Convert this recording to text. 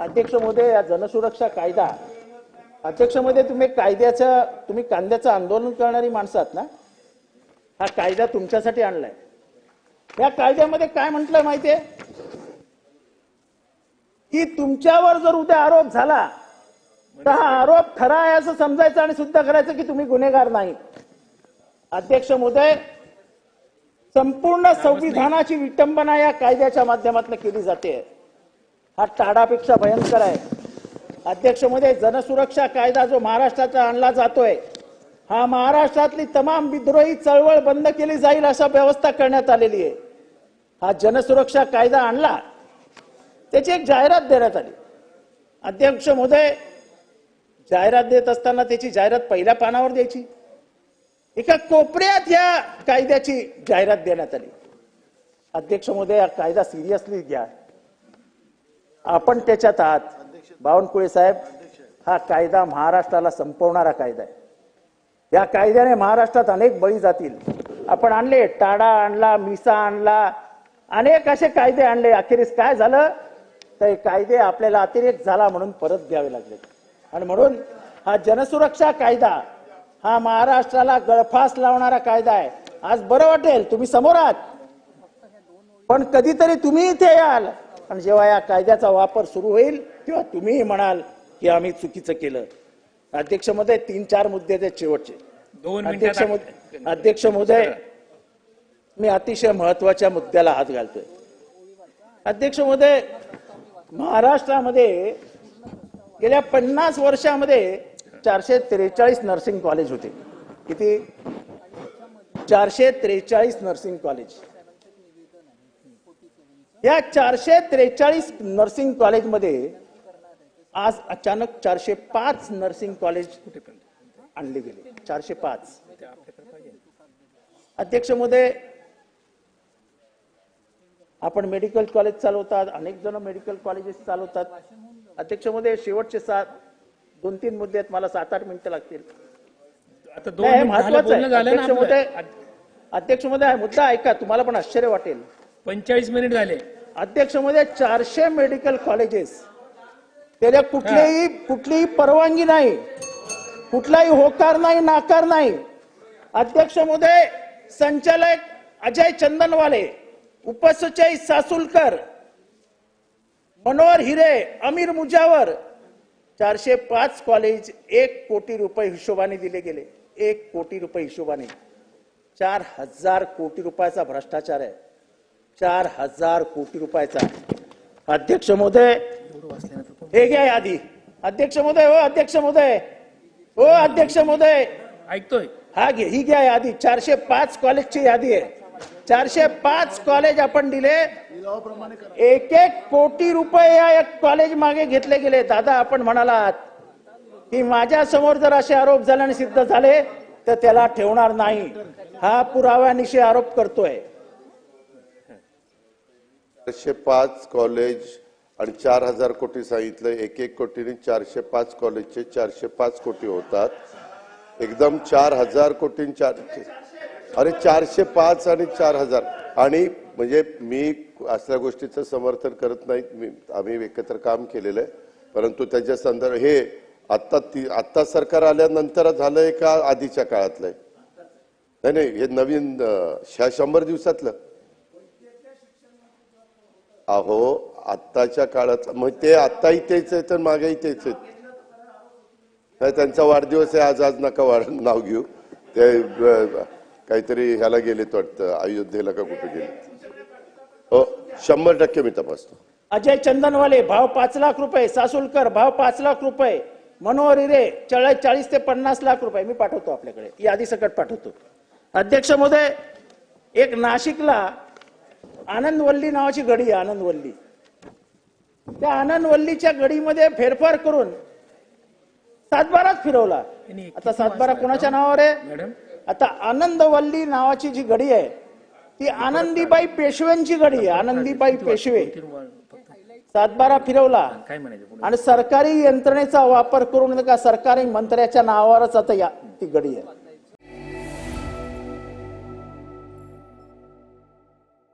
अध्यक्ष महोदय, या जनसुरक्षा कायदा, अध्यक्ष महोदय, तुम्ही कांद्याचं आंदोलन करणारी माणसं आहात ना? हा कायदा तुमच्यासाठी आणलाय. या कायद्यामध्ये काय म्हटलंय माहितीये की तुमच्यावर जर उद्या आरोप झाला तर हा आरोप खरा आहे असं समजायचं आणि सिद्ध करायचं की तुम्ही गुन्हेगार नाही. अध्यक्ष महोदय, संपूर्ण संविधानाची विटंबना या कायद्याच्या माध्यमातून केली जाते. हा टाळापेक्षा भयंकर आहे. अध्यक्ष महोदय, जनसुरक्षा कायदा जो महाराष्ट्रात आणला जातोय, हा महाराष्ट्रातली तमाम विद्रोही चळवळ बंद केली जाईल अशा व्यवस्था करण्यात आलेली आहे. हा जनसुरक्षा कायदा आणला, त्याची एक जाहिरात देण्यात आली. अध्यक्ष महोदय, जाहिरात देत असताना त्याची जाहिरात पहिल्या पानावर द्यायची, एका कोपऱ्यात या कायद्याची जाहिरात देण्यात आली. अध्यक्ष महोदय, हा कायदा सिरियसली घ्या. आपण त्याच्यात आहात. बावनकुळे साहेब, हा कायदा महाराष्ट्राला संपवणारा कायदा आहे. या कायद्याने महाराष्ट्रात अनेक बळी जातील. आपण आणले, टाडा आणला, मिसा आणला, अनेक असे कायदे आणले. अखेरीस काय झालं तर कायदे आपल्याला अतिरेक झाला म्हणून परत घ्यावे लागले. आणि म्हणून हा जनसुरक्षा कायदा हा महाराष्ट्राला गळफास लावणारा कायदा आहे. आज बरं वाटेल, तुम्ही समोर आहात, पण कधीतरी तुम्ही इथे याल आणि जेव्हा या कायद्याचा वापर सुरू होईल तेव्हा तुम्हीही म्हणाल की आम्ही चुकीचं केलं. अध्यक्ष महोदय, 3-4 मुद्दे आहेत शेवटचे. अध्यक्ष महोदय, मी अतिशय महत्वाच्या मुद्द्याला हात घालतोय. अध्यक्ष महोदय, महाराष्ट्रामध्ये गेल्या 50 वर्षामध्ये 443 नर्सिंग कॉलेज होते. किती? 443 नर्सिंग कॉलेज. या 443 नर्सिंग कॉलेजमध्ये आज अचानक 405 नर्सिंग कॉलेज आणले गेले. 405. अध्यक्ष महोदय, आपण मेडिकल कॉलेज चालवतात, अनेक जण मेडिकल कॉलेजेस चालवतात. अध्यक्ष महोदय, शेवटचे 2-3 मुद्दे आहेत, मला 7-8 मिनिटं लागतील. महत्वाचं आहे. अध्यक्ष महोदय, हा मुद्दा ऐका, तुम्हाला पण आश्चर्य वाटेल. 45 मिनिट झाले. अध्यक्ष महोदय, 400 मेडिकल कॉलेजेस, त्याला कुठलीही परवानगी नाही, कुठलाही होकार नाही, नाकार नाही. अध्यक्ष महोदय, संचालक अजय चंदनवाले, उपसचिव सासुलकर, मनोहर हिरे, अमीर मुजावर, 405 कॉलेज 1 कोटी रुपये हिशोबाने दिले गेले. 1 कोटी रुपये हिशोबाने. 4000 कोटी रुपयाचा भ्रष्टाचार आहे. 4000 कोटी रुपयाचा. अध्यक्ष महोदय, हे घ्या यादी. अध्यक्ष महोदय, हो अध्यक्ष महोदय, हो अध्यक्ष महोदय, ऐकतोय. हा घे, ही घ्या यादी. 405 कॉलेजची यादी आहे. 405 कॉलेज आपण दिले. 1-1 कोटी रुपये या एक कॉलेज मागे घेतले गेले. दादा, आपण म्हणालात की माझ्या समोर जर असे आरोप झाले आणि सिद्ध झाले तर त्याला ठेवणार नाही. हा पुराव्यानिशी आरोप करतोय. 405 कॉलेज आणि 4000 कोटी सांगितलं. 1-1 कोटीने 405 कॉलेजचे 405 कोटी होतात. एकदम 4000 कोटी. अरे 405 आणि 4000. आणि म्हणजे मी असल्या गोष्टीचं समर्थन करत नाही. आम्ही एकत्र काम केलेलं आहे, परंतु त्याच्या संदर्भात हे आत्ता सरकार आल्यानंतर झालंय का आधीच्या काळातलंय? नाही, हे नवीन 100 दिवसातलं. अहो, आत्ताच्या काळात मग ते आत्ताही तेच आहेत आणि मागेही तेच आहेत. त्यांचा वाढदिवस आहे आज नका नाव घेऊ. ते काहीतरी ह्याला गेलेत वाटतं, अयोध्येला का कुठे गेले. हो, 100% मी तपासतो. अजय चंदनवाले, भाव 5 लाख रुपये. सासुलकर, भाव 5 लाख रुपये. मनोहर हिरे, 40 ते 50 लाख रुपये. मी पाठवतो आपल्याकडे, यादी सकट पाठवतो. अध्यक्ष महोदय, एक नाशिकला आनंदवल्ली नावाची गडी आहे. आनंदवल्ली, त्या आनंदवल्लीच्या गडीमध्ये फेरफार करून 7-12 फिरवला. आता 7-12 कोणाच्या नावावर आहे? आता आनंदवल्ली नावाची जी गडी आहे ती आनंदीबाई पेशव्यांची गडी आहे. आनंदीबाई पेशवे. 7-12 फिरवला आणि सरकारी यंत्रणेचा वापर करून सरकारी मंत्र्याच्या नावावरच आता ती गडी आहे.